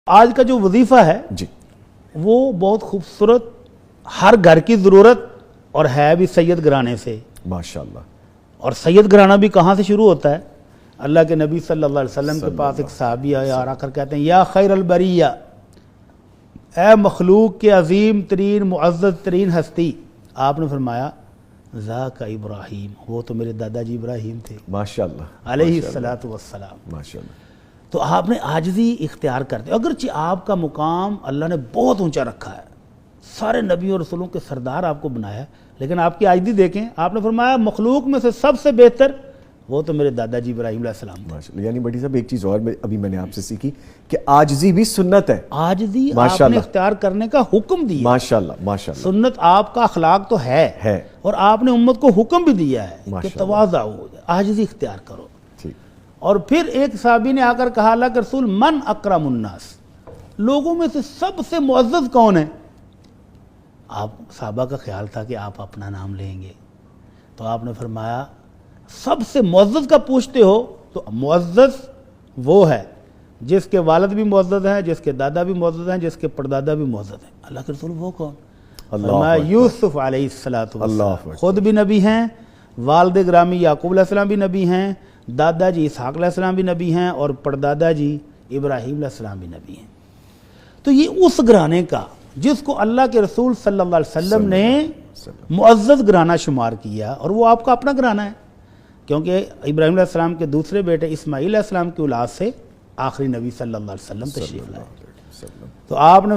آج کا جو وظیفہ ہے جی وہ بہت خوبصورت، ہر گھر کی ضرورت، اور ہے بھی سید گھرانے سے. ماشاءاللہ. اور سید گھرانہ بھی کہاں سے شروع ہوتا ہے؟ اللہ کے نبی صلی اللہ علیہ وسلم کے پاس ایک صحابی آیا اور آ کر کہتے ہیں یا خیر البریہ، اے مخلوق کے عظیم ترین معزز ترین ہستی. آپ نے فرمایا ذاک ابراہیم، وہ تو میرے دادا جی ابراہیم تھے ماشاءاللہ علیہ الصلاۃ والسلام. ماشاءاللہ. تو آپ نے عاجزی اختیار کر دی، اگرچہ آپ کا مقام اللہ نے بہت اونچا رکھا ہے، سارے نبیوں اور رسولوں کے سردار آپ کو بنایا ہے، لیکن آپ کی عاجزی دیکھیں. آپ نے فرمایا مخلوق میں سے سب سے بہتر وہ تو میرے دادا جی ابراہیم علیہ السلام تھے. ماشاءاللہ. یعنی بڑی صاحب ایک چیز اور ابھی میں نے آپ سے سیکھی کہ عاجزی بھی سنت ہے. عاجزی آپ نے اختیار کرنے کا حکم دیا. ماشاءاللہ ماشاءاللہ. سنت آپ کا اخلاق تو ہے اور آپ نے امت کو حکم بھی دیا ہے کہ تواضع ہو، عاجزی اختیار کرو. اور پھر ایک صحابی نے آ کر کہا اللہ کے رسول من اکرم الناس، لوگوں میں سے سب سے معزز کون ہے؟ آپ صحابہ کا خیال تھا کہ آپ اپنا نام لیں گے، تو آپ نے فرمایا سب سے معزز کا پوچھتے ہو تو معزز وہ ہے جس کے والد بھی معزز ہیں، جس کے دادا بھی معزز ہیں، جس کے پردادا بھی معزز ہیں. اللہ کے رسول وہ کون؟ فرمایا یوسف علیہ السلام، خود بھی نبی ہیں، والد گرامی یعقوب علیہ السلام بھی نبی ہیں، دادا جی اسحاق علیہ السلام بھی نبی ہیں، اور پردادا جی ابراہیم علیہ السلام بھی نبی ہیں. تو یہ اس گھرانے کا جس کو اللہ کے رسول صلی اللہ علیہ وسلم نے معزز گھرانہ شمار کیا، اور وہ آپ کا اپنا گھرانہ ہے، کیونکہ ابراہیم علیہ السلام کے دوسرے بیٹے اسماعیل علیہ السلام کی اولاد سے آخری نبی صلی اللہ علیہ وسلم تشریف لائے. تو آپ نے